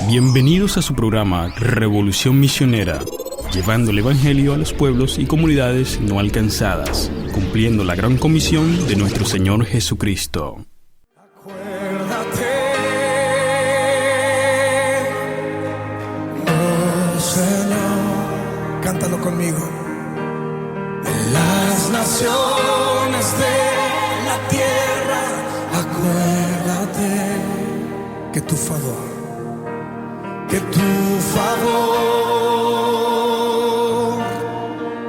Bienvenidos a su programa Revolución Misionera, llevando el Evangelio a los pueblos y comunidades no alcanzadas, cumpliendo la gran comisión de nuestro Señor Jesucristo. Acuérdate, oh Señor, cántalo conmigo. En las naciones de la tierra, acuérdate que tu favor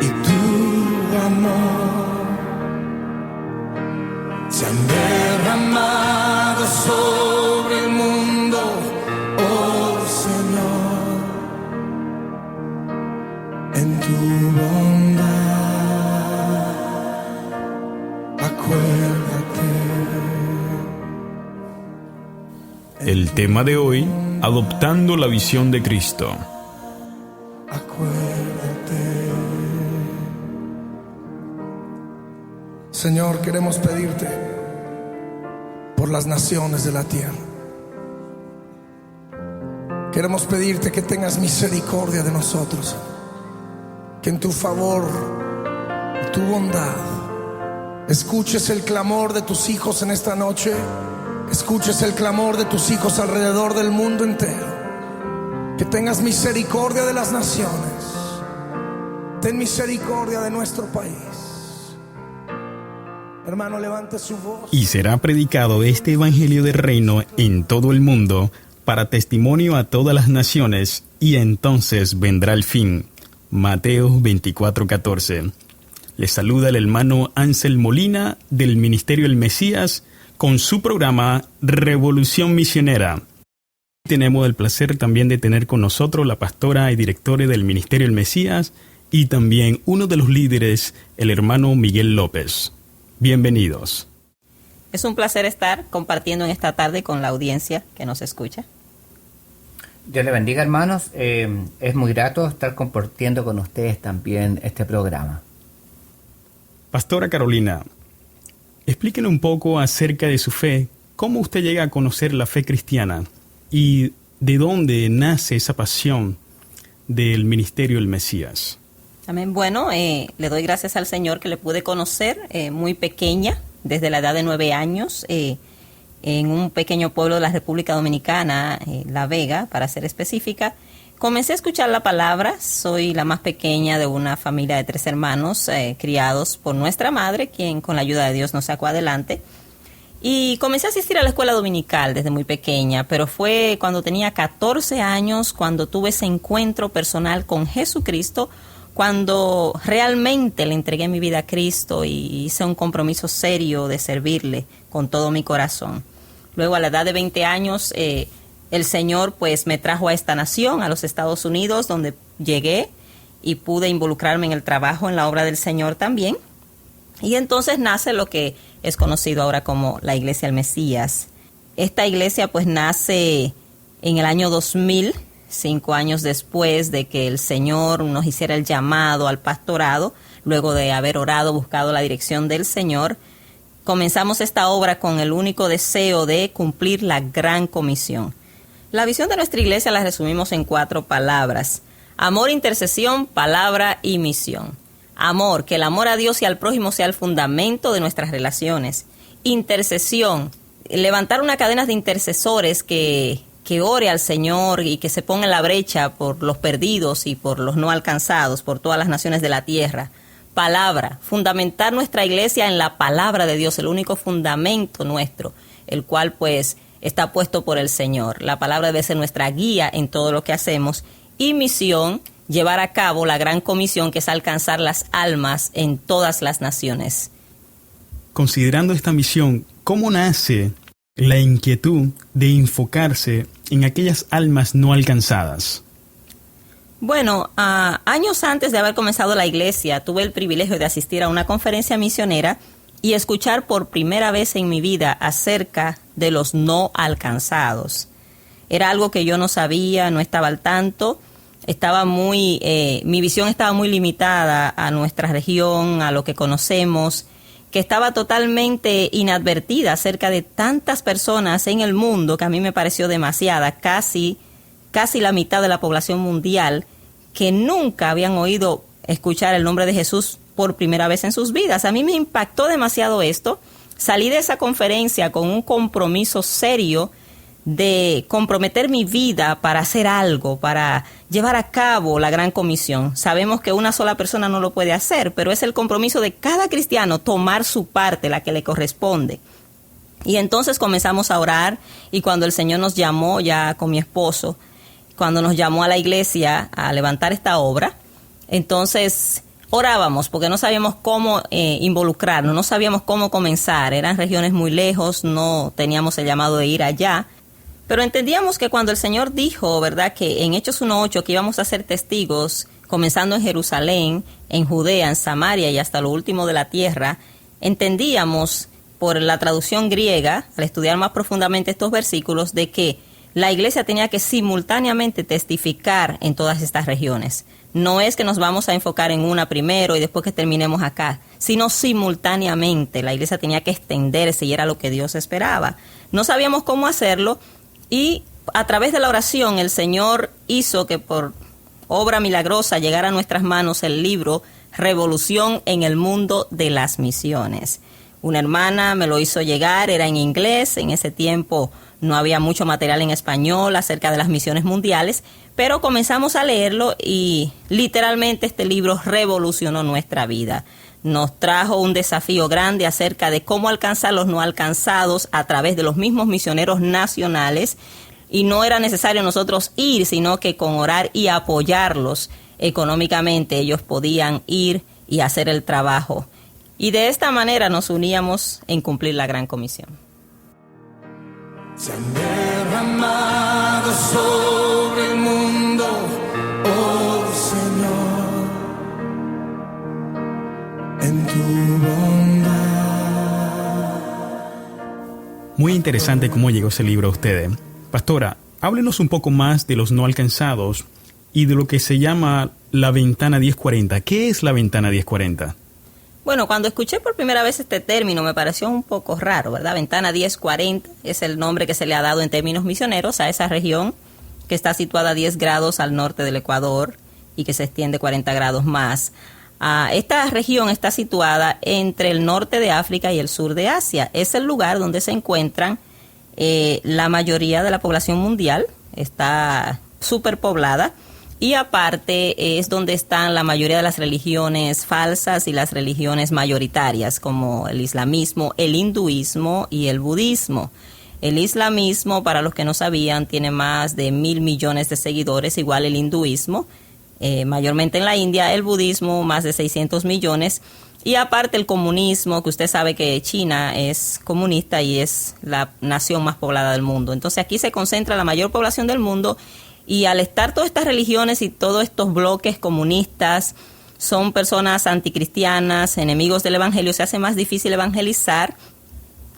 y tu amor se han derramado sobre el mundo, oh Señor, en tu bondad, acuérdate. El tema de hoy: adoptando la visión de Cristo. Acuérdate. Señor, queremos pedirte por las naciones de la tierra. Queremos pedirte que tengas misericordia de nosotros, que en tu favor y tu bondad escuches el clamor de tus hijos en esta noche. Escuches el clamor de tus hijos alrededor del mundo entero. Que tengas misericordia de las naciones. Ten misericordia de nuestro país. Hermano, levante su voz. Y será predicado este Evangelio del Reino en todo el mundo, para testimonio a todas las naciones, y entonces vendrá el fin. Mateo 24:14. Les saluda el hermano Ángel Molina del Ministerio El Mesías, con su programa Revolución Misionera. Tenemos el placer también de tener con nosotros la pastora y directora del Ministerio El Mesías y también uno de los líderes, el hermano Miguel López. Bienvenidos. Es un placer estar compartiendo en esta tarde con la audiencia que nos escucha. Dios le bendiga, hermanos. Es muy grato estar compartiendo con ustedes también este programa. Pastora Carolina, explíquenos un poco acerca de su fe. ¿Cómo usted llega a conocer la fe cristiana? ¿Y de dónde nace esa pasión del Ministerio El Mesías? Amén. Bueno, le doy gracias al Señor que le pude conocer muy pequeña, desde la edad de 9 años, en un pequeño pueblo de la República Dominicana, La Vega, para ser específica. Comencé a escuchar la palabra. Soy la más pequeña de una familia de 3 hermanos criados por nuestra madre, quien con la ayuda de Dios nos sacó adelante. Y comencé a asistir a la escuela dominical desde muy pequeña, pero fue cuando tenía 14 años cuando tuve ese encuentro personal con Jesucristo, cuando realmente le entregué mi vida a Cristo y hice un compromiso serio de servirle con todo mi corazón. Luego, a la edad de 20 años, el Señor pues me trajo a esta nación, a los Estados Unidos, donde llegué y pude involucrarme en el trabajo, en la obra del Señor también. Y entonces nace lo que es conocido ahora como la Iglesia El Mesías. Esta iglesia pues nace en el año 2000, 5 años después de que el Señor nos hiciera el llamado al pastorado. Luego de haber orado, buscado la dirección del Señor, comenzamos esta obra con el único deseo de cumplir la gran comisión. La visión de nuestra iglesia la resumimos en 4 palabras: amor, intercesión, palabra y misión. Amor, que el amor a Dios y al prójimo sea el fundamento de nuestras relaciones. Intercesión, levantar una cadena de intercesores que ore al Señor y que se ponga en la brecha por los perdidos y por los no alcanzados, por todas las naciones de la tierra. Palabra, fundamentar nuestra iglesia en la palabra de Dios, el único fundamento nuestro, el cual pues está puesto por el Señor. La palabra debe ser nuestra guía en todo lo que hacemos. Y misión, llevar a cabo la gran comisión, que es alcanzar las almas en todas las naciones. Considerando esta misión, ¿cómo nace la inquietud de enfocarse en aquellas almas no alcanzadas? Bueno, años antes de haber comenzado la iglesia, tuve el privilegio de asistir a una conferencia misionera y escuchar por primera vez en mi vida acerca de los no alcanzados. Era algo que yo no sabía, no estaba al tanto. Mi visión estaba muy limitada a nuestra región, a lo que conocemos, que estaba totalmente inadvertida acerca de tantas personas en el mundo, que a mí me pareció demasiada, casi casi la mitad de la población mundial que nunca habían oído escuchar el nombre de Jesús por primera vez en sus vidas. A mí me impactó demasiado esto. Salí de esa conferencia con un compromiso serio de comprometer mi vida para hacer algo, para llevar a cabo la gran comisión. Sabemos que una sola persona no lo puede hacer, pero es el compromiso de cada cristiano tomar su parte, la que le corresponde. Y entonces comenzamos a orar, y cuando el Señor nos llamó ya con mi esposo, cuando nos llamó a la iglesia a levantar esta obra, entonces orábamos porque no sabíamos cómo involucrarnos, no sabíamos cómo comenzar. Eran regiones muy lejos, no teníamos el llamado de ir allá. Pero entendíamos que cuando el Señor dijo, ¿verdad?, que en Hechos 1:8 que íbamos a ser testigos, comenzando en Jerusalén, en Judea, en Samaria y hasta lo último de la tierra, entendíamos por la traducción griega, al estudiar más profundamente estos versículos, de que la iglesia tenía que simultáneamente testificar en todas estas regiones. No es que nos vamos a enfocar en una primero y después que terminemos acá, sino simultáneamente. La iglesia tenía que extenderse y era lo que Dios esperaba. No sabíamos cómo hacerlo, y a través de la oración el Señor hizo que por obra milagrosa llegara a nuestras manos el libro Revolución en el Mundo de las Misiones. Una hermana me lo hizo llegar, era en inglés. En ese tiempo no había mucho material en español acerca de las misiones mundiales, pero comenzamos a leerlo y literalmente este libro revolucionó nuestra vida. Nos trajo un desafío grande acerca de cómo alcanzar los no alcanzados a través de los mismos misioneros nacionales, y no era necesario nosotros ir, sino que con orar y apoyarlos económicamente ellos podían ir y hacer el trabajo. Y de esta manera nos uníamos en cumplir la gran comisión. Se han derramado sobre el mundo, oh Señor, en tu bondad. Muy interesante cómo llegó ese libro a ustedes. Pastora, háblenos un poco más de los no alcanzados y de lo que se llama la ventana 1040. ¿Qué es la ventana 1040? Bueno, cuando escuché por primera vez este término me pareció un poco raro, ¿verdad? Ventana 1040 es el nombre que se le ha dado en términos misioneros a esa región que está situada a 10 grados al norte del Ecuador y que se extiende 40 grados más. Esta región está situada entre el norte de África y el sur de Asia. Es el lugar donde se encuentran la mayoría de la población mundial. Está superpoblada. Y aparte es donde están la mayoría de las religiones falsas y las religiones mayoritarias, como el islamismo, el hinduismo y el budismo. El islamismo, para los que no sabían, tiene más de 1.000 millones de seguidores, igual el hinduismo, mayormente en la India, el budismo más de 600 millones. Y aparte el comunismo, que usted sabe que China es comunista y es la nación más poblada del mundo. Entonces aquí se concentra la mayor población del mundo. Y al estar todas estas religiones y todos estos bloques comunistas, son personas anticristianas, enemigos del evangelio, se hace más difícil evangelizar.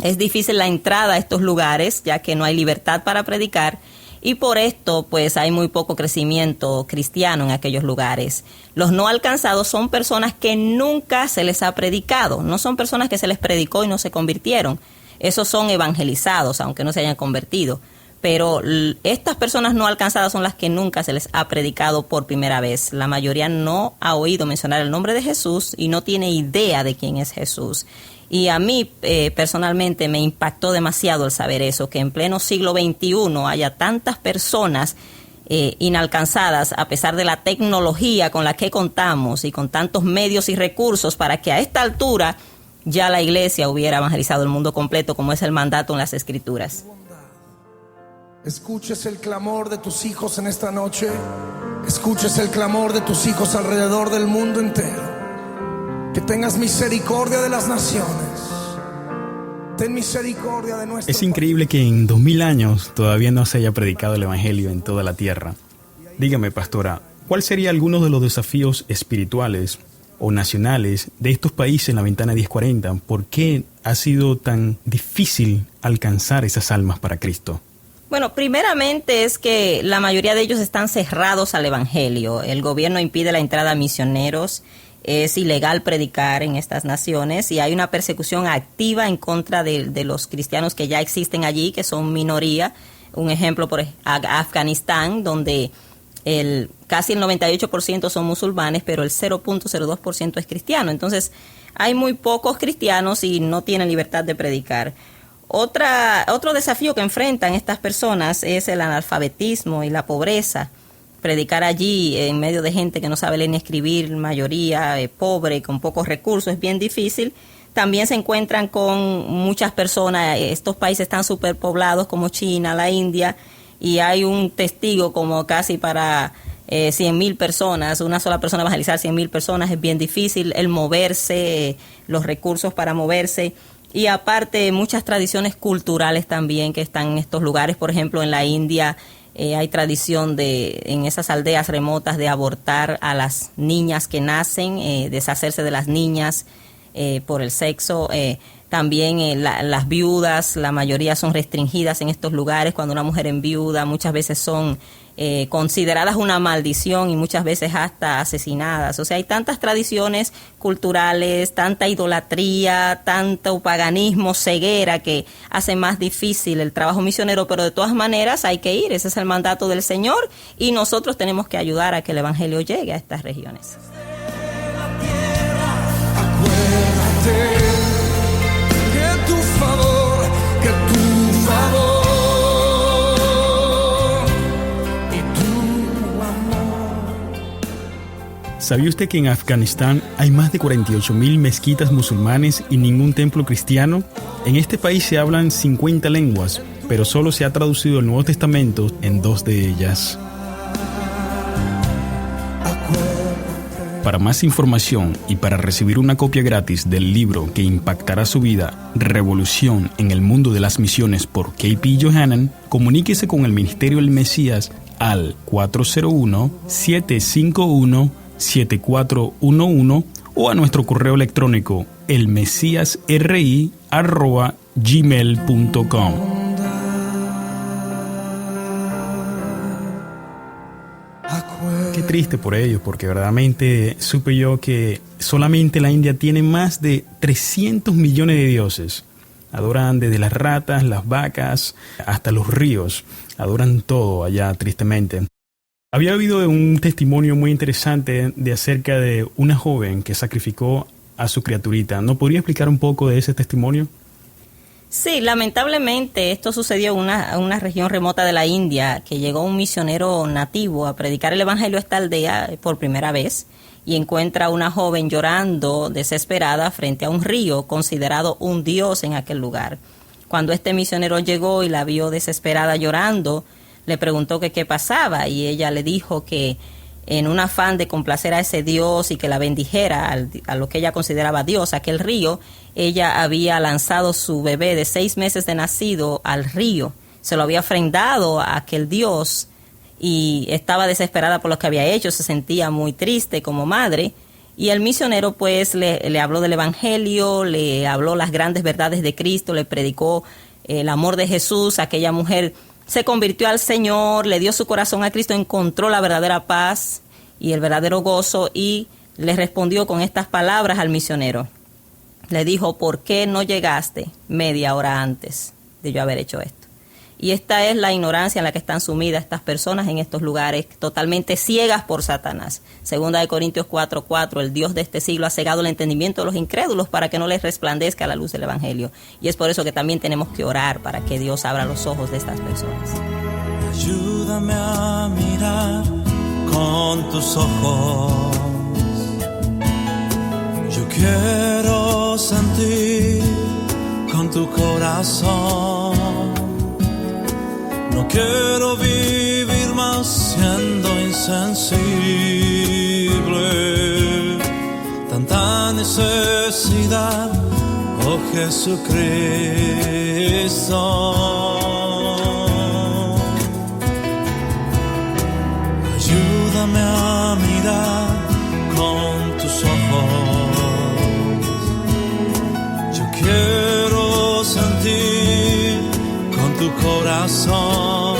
Es difícil la entrada a estos lugares, ya que no hay libertad para predicar. Y por esto, pues, hay muy poco crecimiento cristiano en aquellos lugares. Los no alcanzados son personas que nunca se les ha predicado. No son personas que se les predicó y no se convirtieron. Esos son evangelizados, aunque no se hayan convertido. Pero estas personas no alcanzadas son las que nunca se les ha predicado por primera vez. La mayoría no ha oído mencionar el nombre de Jesús y no tiene idea de quién es Jesús. Y a mí personalmente me impactó demasiado el saber eso, que en pleno siglo XXI haya tantas personas inalcanzadas, a pesar de la tecnología con la que contamos y con tantos medios y recursos para que a esta altura ya la iglesia hubiera evangelizado el mundo completo, como es el mandato en las Escrituras. Escuches el clamor de tus hijos en esta noche. Escuches el clamor de tus hijos alrededor del mundo entero. Que tengas misericordia de las naciones. Ten misericordia de nuestro Es increíble que en 2000 años todavía no se haya predicado el evangelio en toda la tierra. Dígame, pastora, ¿cuál sería alguno de los desafíos espirituales o nacionales de estos países en la ventana 1040? ¿Por qué ha sido tan difícil alcanzar esas almas para Cristo? Bueno, primeramente es que la mayoría de ellos están cerrados al evangelio. El gobierno impide la entrada a misioneros. Es ilegal predicar en estas naciones y hay una persecución activa en contra de los cristianos que ya existen allí, que son minoría. un ejemplo por Afganistán, donde casi el 98% son musulmanes, pero el 0.02% es cristiano. Entonces, hay muy pocos cristianos y no tienen libertad de predicar. Otro desafío que enfrentan estas personas es el analfabetismo y la pobreza. Predicar allí en medio de gente que no sabe leer ni escribir, mayoría pobre, con pocos recursos, es bien difícil. También se encuentran con muchas personas, estos países están superpoblados como China, la India, y hay un testigo como casi para 100,000 personas, una sola persona evangelizar 100,000 personas, es bien difícil el moverse, los recursos para moverse. Y aparte muchas tradiciones culturales también que están en estos lugares. Por ejemplo, en la India hay tradición en esas aldeas remotas de abortar a las niñas que nacen, deshacerse de las niñas por el sexo. También las viudas, la mayoría son restringidas en estos lugares. Cuando una mujer enviuda, muchas veces son consideradas una maldición y muchas veces hasta asesinadas. O sea, hay tantas tradiciones culturales, tanta idolatría, tanto paganismo, ceguera, que hace más difícil el trabajo misionero, pero de todas maneras hay que ir. Ese es el mandato del Señor y nosotros tenemos que ayudar a que el evangelio llegue a estas regiones. Que tu favor y tu amor. ¿Sabía usted que en Afganistán hay más de 48,000 mezquitas musulmanes y ningún templo cristiano? En este país se hablan 50 lenguas, pero solo se ha traducido el Nuevo Testamento en 2 de ellas. Para más información y para recibir una copia gratis del libro que impactará su vida, Revolución en el Mundo de las Misiones por K.P. Johannan, comuníquese con el Ministerio del Mesías al 401-751-7411 o a nuestro correo electrónico elmesiasri@gmail.com. Qué triste por ellos, porque verdaderamente supe yo que solamente la India tiene más de 300 millones de dioses. Adoran desde las ratas, las vacas, hasta los ríos. Adoran todo allá, tristemente. Había habido un testimonio muy interesante de acerca de una joven que sacrificó a su criaturita. ¿No podría explicar un poco de ese testimonio? Sí, lamentablemente esto sucedió en una región remota de la India, que llegó un misionero nativo a predicar el evangelio a esta aldea por primera vez y encuentra a una joven llorando desesperada frente a un río considerado un dios en aquel lugar. Cuando este misionero llegó y la vio desesperada llorando, le preguntó que qué pasaba y ella le dijo que en un afán de complacer a ese Dios y que la bendijera a lo que ella consideraba Dios, aquel río, ella había lanzado su bebé de 6 meses de nacido al río, se lo había ofrendado a aquel Dios y estaba desesperada por lo que había hecho, se sentía muy triste como madre y el misionero pues le habló del evangelio, le habló las grandes verdades de Cristo, le predicó el amor de Jesús. Aquella mujer se convirtió al Señor, le dio su corazón a Cristo, encontró la verdadera paz y el verdadero gozo y le respondió con estas palabras al misionero. Le dijo, ¿por qué no llegaste media hora antes de yo haber hecho esto? Y esta es la ignorancia en la que están sumidas estas personas en estos lugares, totalmente ciegas por Satanás. Segunda de Corintios 4:4, el Dios de este siglo ha cegado el entendimiento de los incrédulos para que no les resplandezca la luz del Evangelio. Y es por eso que también tenemos que orar para que Dios abra los ojos de estas personas. Ayúdame a mirar con tus ojos. Yo quiero sentir con tu corazón. No quiero vivir más siendo insensible. Tanta necesidad, oh Jesucristo. Ayúdame a mirar con tus ojos. Yo quiero sentir con tu corazón.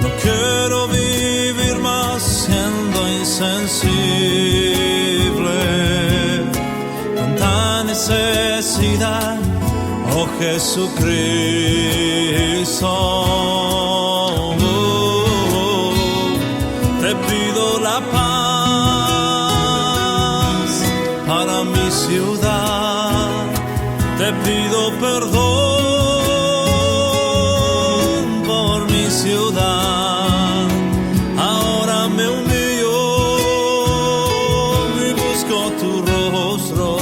No quiero vivir más siendo insensible. Tanta necesidad, oh Jesucristo. corazón. Te pido la paz para mi ciudad. Te pido perdón por mi ciudad. Ahora me humillo y busco tu rostro.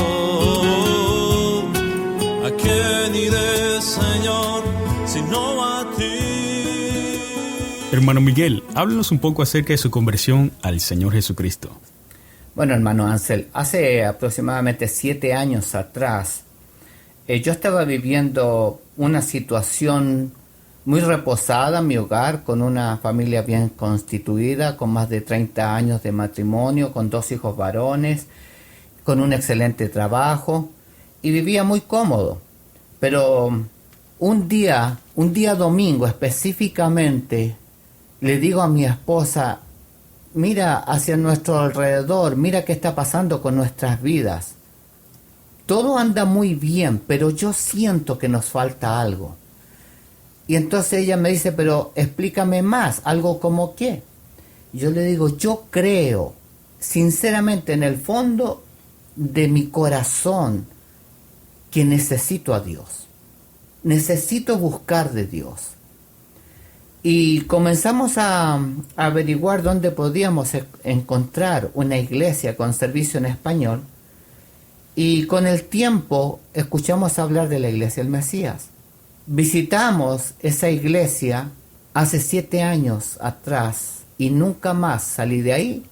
¿A quién iré, Señor, sino a ti? Hermano Miguel, háblanos un poco acerca de su conversión al Señor Jesucristo. Bueno, hermano Ansel, hace aproximadamente 7 años atrás, yo estaba viviendo una situación muy reposada en mi hogar, con una familia bien constituida, con más de 30 años de matrimonio, con 2 hijos varones, con un excelente trabajo, y vivía muy cómodo. Pero un día domingo específicamente, le digo a mi esposa: mira hacia nuestro alrededor, mira qué está pasando con nuestras vidas. Todo anda muy bien, pero yo siento que nos falta algo. Y entonces ella me dice: pero explícame más, ¿algo como qué? Yo le digo: yo creo, sinceramente, en el fondo de mi corazón, que necesito a Dios. Necesito buscar de Dios. Y comenzamos a averiguar dónde podíamos encontrar una iglesia con servicio en español. Y con el tiempo escuchamos hablar de la Iglesia del Mesías. Visitamos esa iglesia hace 7 años atrás y nunca más salí de ahí.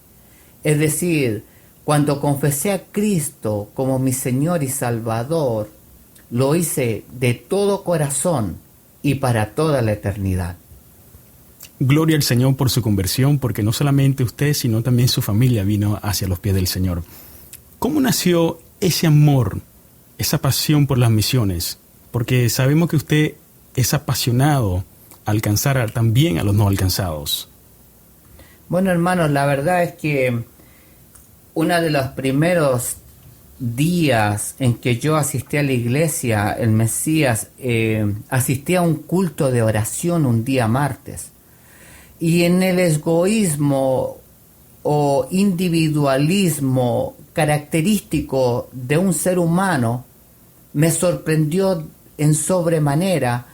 Es decir, cuando confesé a Cristo como mi Señor y Salvador, lo hice de todo corazón y para toda la eternidad. Gloria al Señor por su conversión, porque no solamente usted, sino también su familia vino hacia los pies del Señor. ¿Cómo nació ese amor, esa pasión por las misiones? Porque sabemos que usted es apasionado a alcanzar también a los no alcanzados. Bueno, hermanos, la verdad es que uno de los primeros días en que yo asistí a la iglesia, el Mesías, asistí a un culto de oración un día martes. Y en el egoísmo o individualismo característico de un ser humano, me sorprendió en sobremanera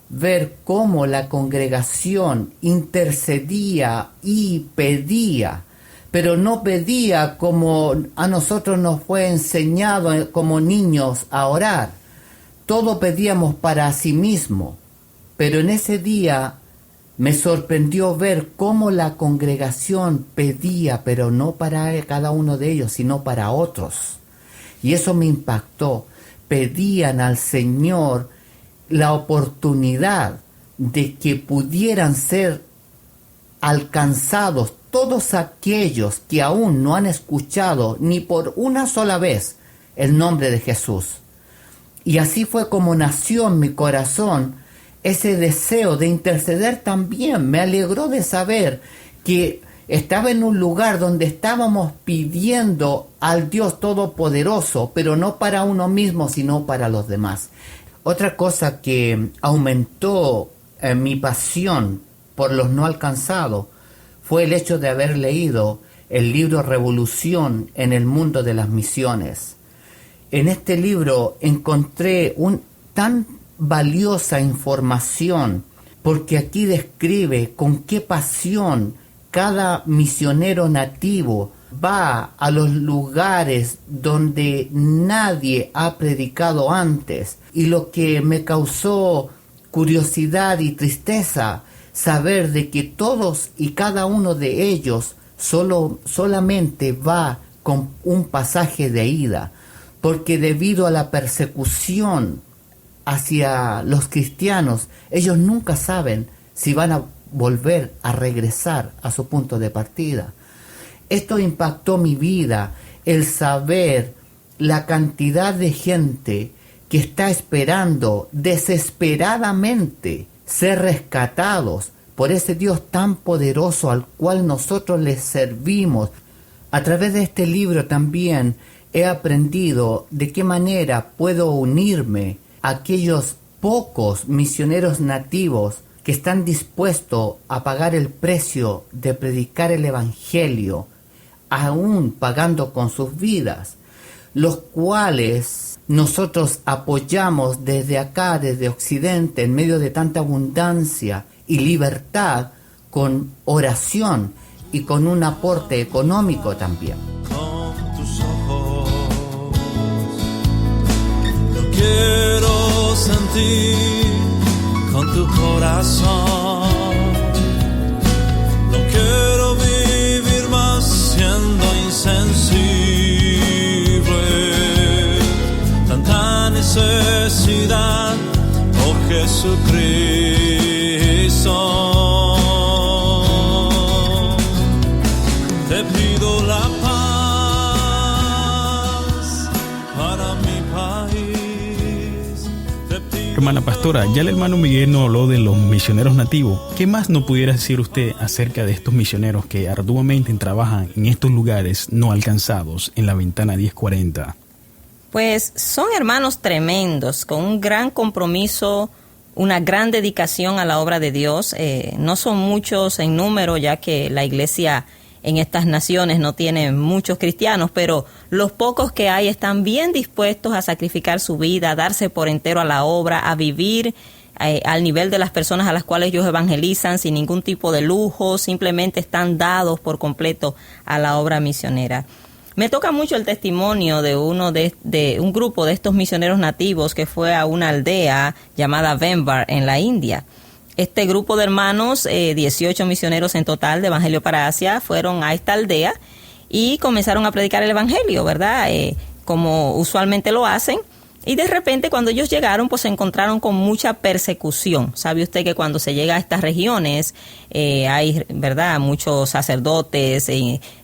ver cómo la congregación intercedía y pedía, pero no pedía como a nosotros nos fue enseñado como niños a orar. Todo pedíamos para sí mismo, pero en ese día me sorprendió ver cómo la congregación pedía, pero no para cada uno de ellos, sino para otros. Y eso me impactó. Pedían al Señor la oportunidad de que pudieran ser alcanzados todos aquellos que aún no han escuchado ni por una sola vez el nombre de Jesús. Y así fue como nació en mi corazón ese deseo de interceder también. Me alegró de saber que estaba en un lugar donde estábamos pidiendo al Dios Todopoderoso, pero no para uno mismo, sino para los demás. Otra cosa que aumentó mi pasión por los no alcanzados fue el hecho de haber leído el libro Revolución en el mundo de las misiones. En este libro encontré tan valiosa información, porque aquí describe con qué pasión cada misionero nativo va a los lugares donde nadie ha predicado antes. Y lo que me causó curiosidad y tristeza, saber de que todos y cada uno de ellos solamente va con un pasaje de ida, porque debido a la persecución hacia los cristianos, ellos nunca saben si van a volver a regresar a su punto de partida. Esto impactó mi vida, el saber la cantidad de gente que está esperando desesperadamente ser rescatados por ese Dios tan poderoso al cual nosotros les servimos. A través de este libro también he aprendido de qué manera puedo unirme a aquellos pocos misioneros nativos que están dispuestos a pagar el precio de predicar el Evangelio, aún pagando con sus vidas, los cuales nosotros apoyamos desde acá, desde Occidente, en medio de tanta abundancia y libertad, con oración y con un aporte económico también. Con tus ojos lo quiero sentir, con tu corazón no quiero vivir más siendo insensible. Tanta necesidad, oh Jesucristo. Te pido la paz para mi país. Hermana pastora, ya el hermano Miguel nos habló de los misioneros nativos. ¿Qué más nos pudiera decir usted acerca de estos misioneros que arduamente trabajan en estos lugares no alcanzados en la Ventana 1040? Pues son hermanos tremendos, con un gran compromiso, una gran dedicación a la obra de Dios. No son muchos en número, ya que la iglesia en estas naciones no tiene muchos cristianos, pero los pocos que hay están bien dispuestos a sacrificar su vida, a darse por entero a la obra, a vivir al nivel de las personas a las cuales ellos evangelizan sin ningún tipo de lujo, simplemente están dados por completo a la obra misionera. Me toca mucho el testimonio de un grupo de estos misioneros nativos que fue a una aldea llamada Venbar en la India. Este grupo de hermanos, 18 misioneros en total de Evangelio para Asia, fueron a esta aldea y comenzaron a predicar el Evangelio, ¿verdad? Como usualmente lo hacen. Y de repente cuando ellos llegaron, pues se encontraron con mucha persecución. Sabe usted que cuando se llega a estas regiones hay, ¿verdad?, muchos sacerdotes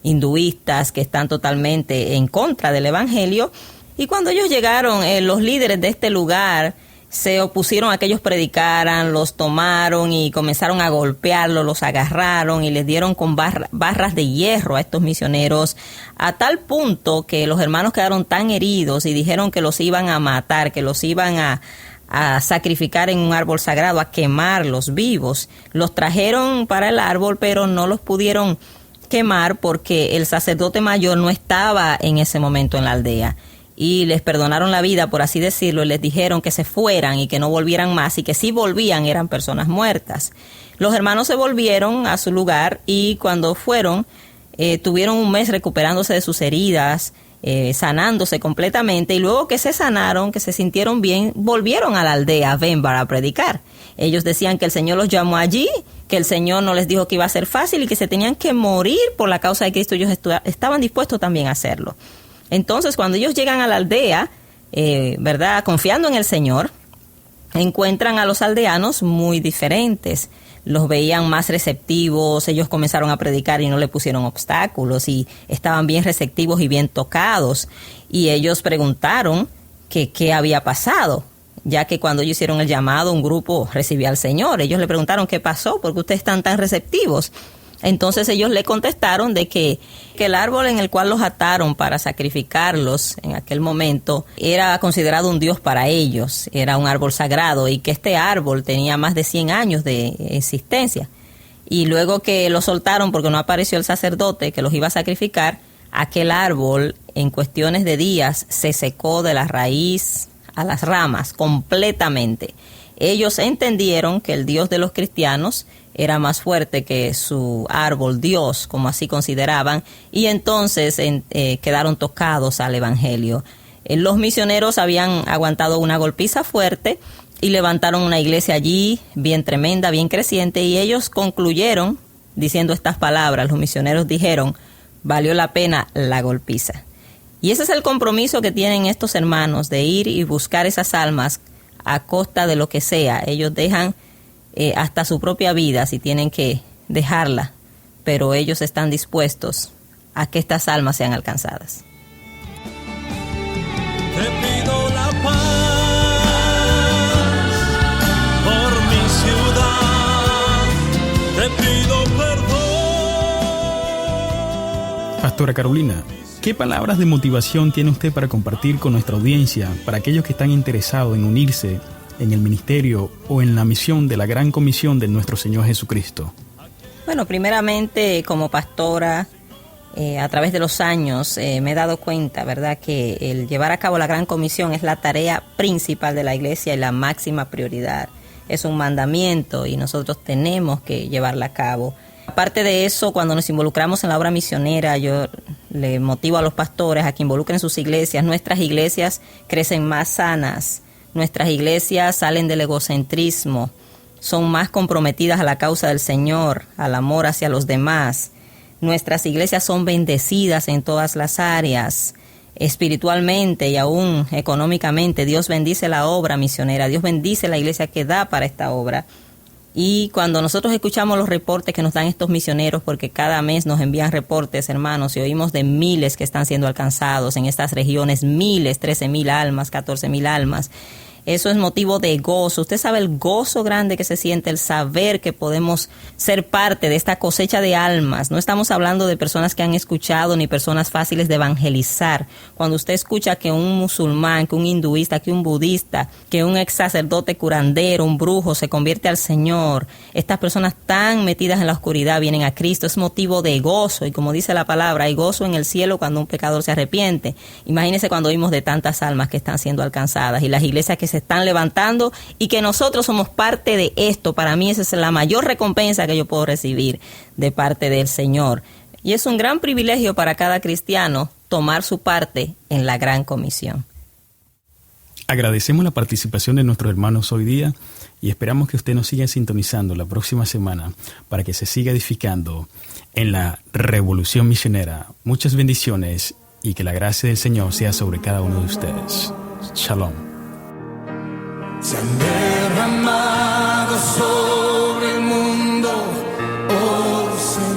hinduistas que están totalmente en contra del Evangelio. Y cuando ellos llegaron, los líderes de este lugar se opusieron a que ellos predicaran, los tomaron y comenzaron a golpearlos, los agarraron y les dieron con barras de hierro a estos misioneros, a tal punto que los hermanos quedaron tan heridos y dijeron que los iban a matar, que los iban a sacrificar en un árbol sagrado, a quemarlos vivos. Los trajeron para el árbol, pero no los pudieron quemar porque el sacerdote mayor no estaba en ese momento en la aldea. Y les perdonaron la vida, por así decirlo, y les dijeron que se fueran y que no volvieran más, y que si volvían eran personas muertas. Los hermanos se volvieron a su lugar y cuando fueron, tuvieron un mes recuperándose de sus heridas, sanándose completamente, y luego que se sanaron, que se sintieron bien, volvieron a la aldea Venbar a predicar. Ellos decían que el Señor los llamó allí, que el Señor no les dijo que iba a ser fácil y que se tenían que morir por la causa de Cristo. Ellos estaban dispuestos también a hacerlo. Entonces, cuando ellos llegan a la aldea, ¿verdad?, confiando en el Señor, encuentran a los aldeanos muy diferentes. Los veían más receptivos, ellos comenzaron a predicar y no le pusieron obstáculos y estaban bien receptivos y bien tocados. Y ellos preguntaron que qué había pasado, ya que cuando ellos hicieron el llamado, un grupo recibía al Señor. Ellos le preguntaron qué pasó, ¿por qué ustedes están tan receptivos? Entonces ellos le contestaron de que el árbol en el cual los ataron para sacrificarlos en aquel momento era considerado un dios para ellos, era un árbol sagrado, y que este árbol tenía más de 100 años de existencia. Y luego que los soltaron porque no apareció el sacerdote que los iba a sacrificar, aquel árbol en cuestiones de días se secó de la raíz a las ramas completamente. Ellos entendieron que el Dios de los cristianos era más fuerte que su árbol Dios, como así consideraban, y entonces quedaron tocados al Evangelio. Los misioneros habían aguantado una golpiza fuerte y levantaron una iglesia allí, bien tremenda, bien creciente, y ellos concluyeron diciendo estas palabras. Los misioneros dijeron: valió la pena la golpiza. Y ese es el compromiso que tienen estos hermanos, de ir y buscar esas almas a costa de lo que sea. Ellos dejan hasta su propia vida si tienen que dejarla, pero ellos están dispuestos a que estas almas sean alcanzadas. Te pido la paz por mi ciudad, te pido perdón. Pastora Carolina, ¿qué palabras de motivación tiene usted para compartir con nuestra audiencia, para aquellos que están interesados en unirse en el ministerio o en la misión de la gran comisión de nuestro Señor Jesucristo? Bueno, primeramente como pastora, a través de los años me he dado cuenta, ¿verdad?, que el llevar a cabo la gran comisión es la tarea principal de la iglesia y la máxima prioridad. Es un mandamiento y nosotros tenemos que llevarla a cabo. Aparte de eso, cuando nos involucramos en la obra misionera, yo le motivo a los pastores a que involucren sus iglesias. Nuestras iglesias crecen más sanas, nuestras iglesias salen del egocentrismo, son más comprometidas a la causa del Señor, al amor hacia los demás. Nuestras iglesias son bendecidas en todas las áreas, espiritualmente y aún económicamente. Dios bendice la obra misionera, Dios bendice la iglesia que da para esta obra. Y cuando nosotros escuchamos los reportes que nos dan estos misioneros, porque cada mes nos envían reportes, hermanos, y oímos de miles que están siendo alcanzados en estas regiones, miles, 13,000 almas, 14,000 almas. Eso es motivo de gozo. Usted sabe el gozo grande que se siente, el saber que podemos ser parte de esta cosecha de almas. No estamos hablando de personas que han escuchado ni personas fáciles de evangelizar. Cuando usted escucha que un musulmán, que un hinduista, que un budista, que un ex sacerdote curandero, un brujo se convierte al Señor, estas personas tan metidas en la oscuridad vienen a Cristo, es motivo de gozo. Y como dice la palabra, hay gozo en el cielo cuando un pecador se arrepiente. Imagínese cuando oímos de tantas almas que están siendo alcanzadas y las iglesias que se están levantando y que nosotros somos parte de esto. Para mí esa es la mayor recompensa que yo puedo recibir de parte del Señor. Y es un gran privilegio para cada cristiano tomar su parte en la gran comisión. Agradecemos la participación de nuestros hermanos hoy día y esperamos que usted nos siga sintonizando la próxima semana para que se siga edificando en la revolución misionera. Muchas bendiciones y que la gracia del Señor sea sobre cada uno de ustedes. Shalom. Se han derramado sobre el mundo, oh Señor.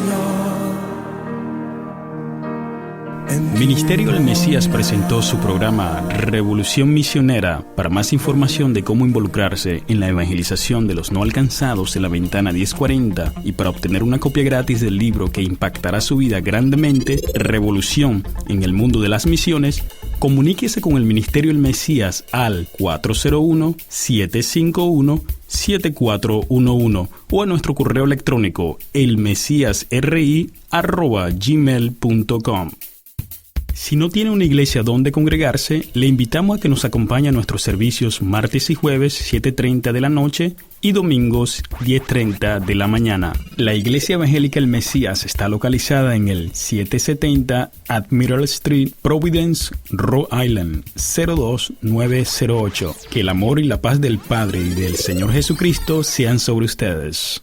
Ministerio del Mesías presentó su programa Revolución Misionera. Para más información de cómo involucrarse en la evangelización de los no alcanzados en la ventana 1040 y para obtener una copia gratis del libro que impactará su vida grandemente, Revolución en el mundo de las misiones, comuníquese con el Ministerio del Mesías al 401-751-7411 o a nuestro correo electrónico elmesiasri@gmail.com. Si no tiene una iglesia donde congregarse, le invitamos a que nos acompañe a nuestros servicios martes y jueves 7:30 de la noche y domingos 10:30 de la mañana. La Iglesia Evangélica El Mesías está localizada en el 770 Admiral Street, Providence, Rhode Island, 02908. Que el amor y la paz del Padre y del Señor Jesucristo sean sobre ustedes.